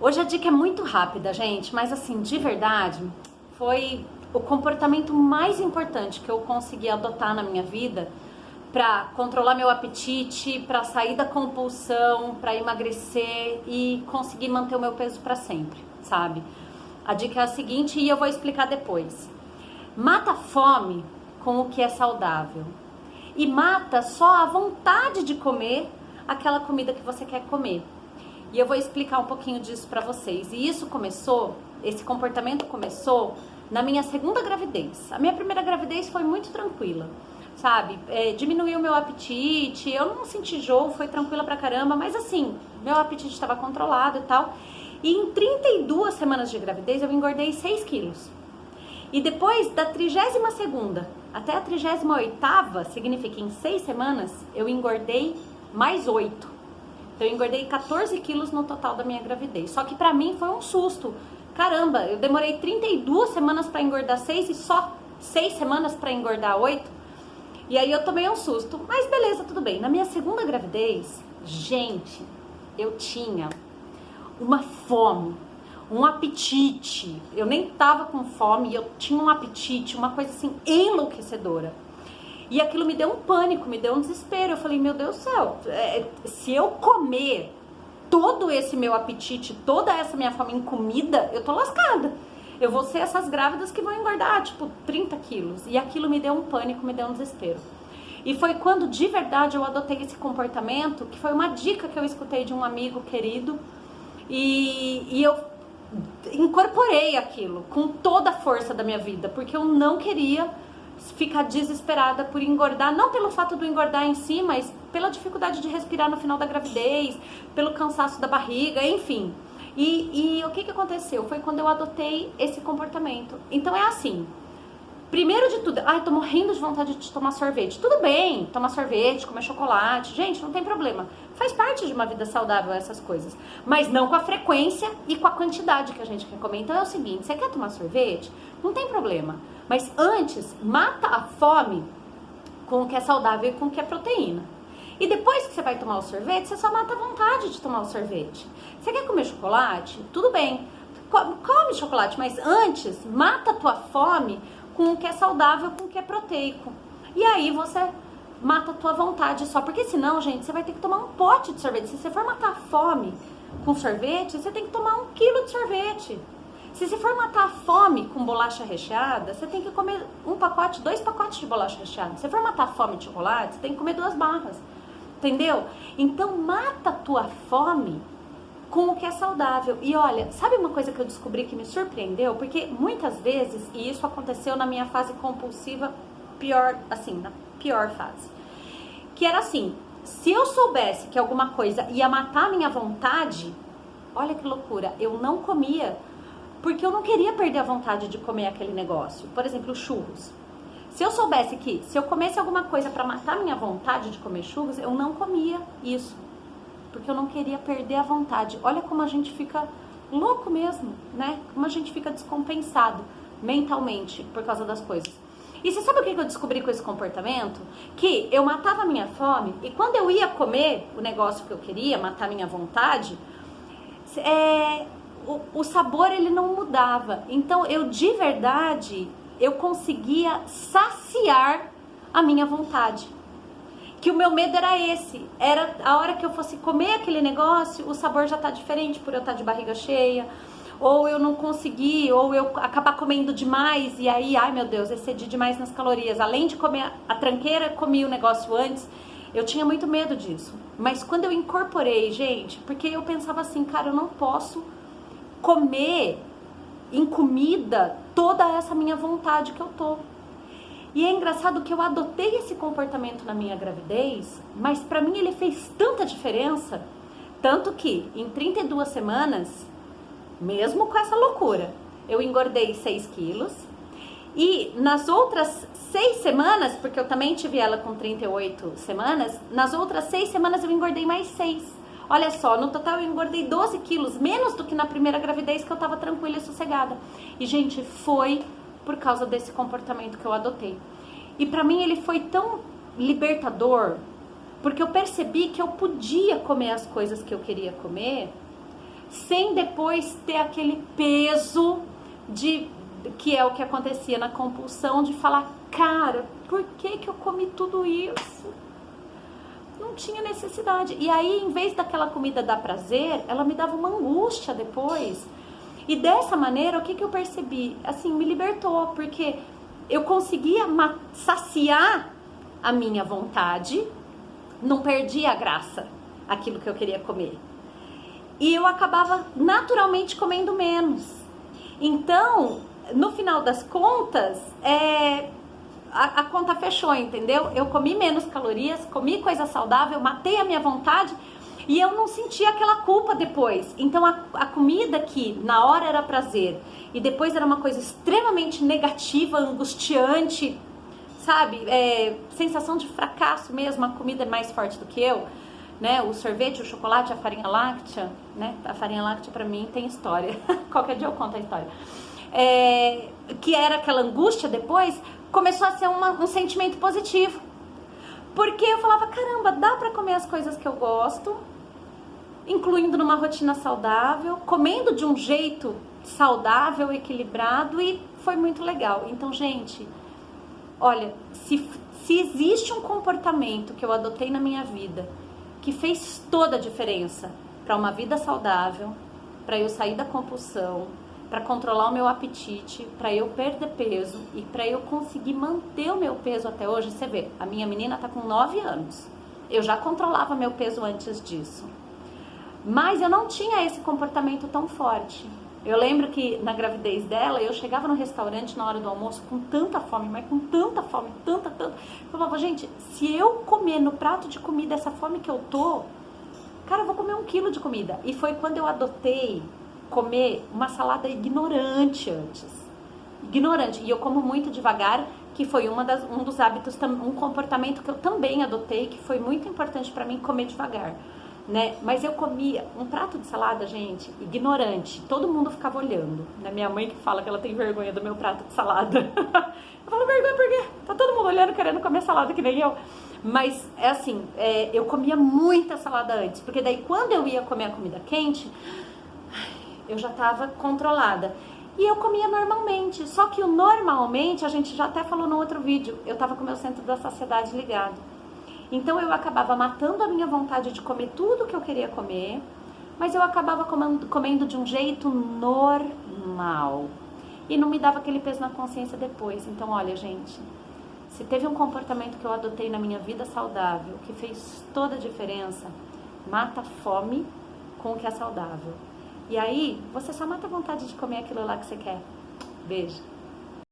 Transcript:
Hoje a dica é muito rápida, gente, mas assim, de verdade, foi o comportamento mais importante que eu consegui adotar na minha vida para controlar meu apetite, para sair da compulsão, para emagrecer e conseguir manter o meu peso para sempre, sabe? A dica é a seguinte e eu vou explicar depois. Mata a fome com o que é saudável e mata só a vontade de comer aquela comida que você quer comer. E eu vou explicar um pouquinho disso pra vocês. E esse comportamento começou na minha segunda gravidez. A minha primeira gravidez foi muito tranquila, sabe? Diminuiu meu apetite, eu não senti enjoo, foi tranquila pra caramba, mas assim, meu apetite estava controlado e tal. E em 32 semanas de gravidez eu engordei 6 quilos. E depois da 32ª até a 38ª, significa em 6 semanas, eu engordei mais 8. Então eu engordei 14 quilos no total da minha gravidez. Só que pra mim foi um susto. Caramba, eu demorei 32 semanas pra engordar 6 e só 6 semanas pra engordar 8. E aí eu tomei um susto. Mas beleza, tudo bem. Na minha segunda gravidez, gente, eu tinha uma fome, um apetite. Eu nem tava com fome, eu tinha um apetite, uma coisa assim enlouquecedora. E aquilo me deu um pânico, me deu um desespero. Eu falei, meu Deus do céu, se eu comer todo esse meu apetite, toda essa minha fome em comida, eu tô lascada. Eu vou ser essas grávidas que vão engordar, tipo, 30 quilos. E aquilo me deu um pânico, me deu um desespero. E foi quando, de verdade, eu adotei esse comportamento, que foi uma dica que eu escutei de um amigo querido. E eu incorporei aquilo com toda a força da minha vida, porque eu não queria ficar desesperada por engordar, não pelo fato do engordar em si, mas pela dificuldade de respirar no final da gravidez, pelo cansaço da barriga, enfim. E o que aconteceu? Foi quando eu adotei esse comportamento. Então é assim, primeiro de tudo, tô morrendo de vontade de tomar sorvete. Tudo bem, tomar sorvete, comer chocolate, gente, não tem problema. Faz parte de uma vida saudável essas coisas. Mas não com a frequência e com a quantidade que a gente quer comer. Então é o seguinte, você quer tomar sorvete? Não tem problema. Mas antes, mata a fome com o que é saudável e com o que é proteína. E depois que você vai tomar o sorvete, você só mata a vontade de tomar o sorvete. Você quer comer chocolate? Tudo bem, come chocolate, mas antes, mata a tua fome com o que é saudável, com o que é proteico. E aí você mata a tua vontade só. Porque senão, gente, você vai ter que tomar um pote de sorvete. Se você for matar a fome com sorvete, você tem que tomar 1 quilo de sorvete. Se você for matar a fome com bolacha recheada, você tem que comer 2 pacotes de bolacha recheada. Se você for matar a fome de chocolate, você tem que comer 2 barras. Entendeu? Então mata a tua fome com o que é saudável. E olha, sabe uma coisa que eu descobri que me surpreendeu? Porque muitas vezes, e isso aconteceu na minha fase compulsiva pior, assim, na pior fase, que era assim, se eu soubesse que alguma coisa ia matar a minha vontade, olha que loucura, eu não comia, porque eu não queria perder a vontade de comer aquele negócio. Por exemplo, churros. Se eu soubesse que se eu comesse alguma coisa para matar a minha vontade de comer churros, eu não comia isso, porque eu não queria perder a vontade. Olha como a gente fica louco mesmo, né? Como a gente fica descompensado mentalmente por causa das coisas. E você sabe o que eu descobri com esse comportamento? Que eu matava a minha fome e quando eu ia comer o negócio que eu queria, matar a minha vontade, o sabor ele não mudava. Então eu de verdade, eu conseguia saciar a minha vontade. Que o meu medo era esse, era a hora que eu fosse comer aquele negócio, o sabor já tá diferente por eu estar de barriga cheia, ou eu não consegui, ou eu acabar comendo demais, e aí, ai meu Deus, excedi demais nas calorias. Além de comer a tranqueira, comi o negócio antes, eu tinha muito medo disso. Mas quando eu incorporei, gente, porque eu pensava assim, cara, eu não posso comer em comida toda essa minha vontade que eu tô. E é engraçado que eu adotei esse comportamento na minha gravidez, mas pra mim ele fez tanta diferença, tanto que em 32 semanas, mesmo com essa loucura, eu engordei 6 quilos. E nas outras 6 semanas, porque eu também tive ela com 38 semanas, nas outras 6 semanas eu engordei mais 6. Olha só, no total eu engordei 12 quilos, menos do que na primeira gravidez que eu tava tranquila e sossegada. E gente, foi por causa desse comportamento que eu adotei. E pra mim ele foi tão libertador, porque eu percebi que eu podia comer as coisas que eu queria comer, sem depois ter aquele peso que é o que acontecia na compulsão, de falar, cara, por que eu comi tudo isso? Não tinha necessidade. E aí, em vez daquela comida dar prazer, ela me dava uma angústia depois. E dessa maneira, o que eu percebi? Assim, me libertou, porque eu conseguia saciar a minha vontade, não perdia a graça, aquilo que eu queria comer. E eu acabava naturalmente comendo menos. Então, no final das contas, a conta fechou, entendeu? Eu comi menos calorias, comi coisa saudável, matei a minha vontade e eu não sentia aquela culpa depois. Então a comida que na hora era prazer e depois era uma coisa extremamente negativa, angustiante, sabe? Sensação de fracasso mesmo, a comida é mais forte do que eu, né? O sorvete, o chocolate, a farinha láctea, né? A farinha láctea pra mim tem história. Qualquer dia eu conto a história. Que era aquela angústia depois, começou a ser um sentimento positivo. Porque eu falava, caramba, dá pra comer as coisas que eu gosto, incluindo numa rotina saudável, comendo de um jeito saudável, equilibrado, e foi muito legal. Então, gente, olha, se existe um comportamento que eu adotei na minha vida que fez toda a diferença para uma vida saudável, para eu sair da compulsão, para controlar o meu apetite, para eu perder peso e para eu conseguir manter o meu peso até hoje. Você vê, a minha menina tá com 9 anos. Eu já controlava meu peso antes disso. Mas eu não tinha esse comportamento tão forte. Eu lembro que na gravidez dela, eu chegava no restaurante na hora do almoço com tanta fome, mas com tanta fome, tanta. Eu falava, gente, se eu comer no prato de comida essa fome que eu tô, cara, eu vou comer 1 quilo de comida. E foi quando eu adotei comer uma salada ignorante antes. Ignorante. E eu como muito devagar, que foi um dos hábitos, um comportamento que eu também adotei, que foi muito importante pra mim, comer devagar, né? Mas eu comia um prato de salada, gente, ignorante. Todo mundo ficava olhando, né? Minha mãe que fala que ela tem vergonha do meu prato de salada. Eu falo, vergonha por quê? Tá todo mundo olhando, querendo comer salada que nem eu. Mas, eu comia muita salada antes, porque daí quando eu ia comer a comida quente, eu já estava controlada. E eu comia normalmente. Só que o normalmente, a gente já até falou no outro vídeo, eu estava com o meu centro da saciedade ligado. Então eu acabava matando a minha vontade de comer tudo que eu queria comer, mas eu acabava comendo de um jeito normal. E não me dava aquele peso na consciência depois. Então, olha, gente, se teve um comportamento que eu adotei na minha vida saudável, que fez toda a diferença, mata a fome com o que é saudável. E aí, você só mata a vontade de comer aquilo lá que você quer. Beijo.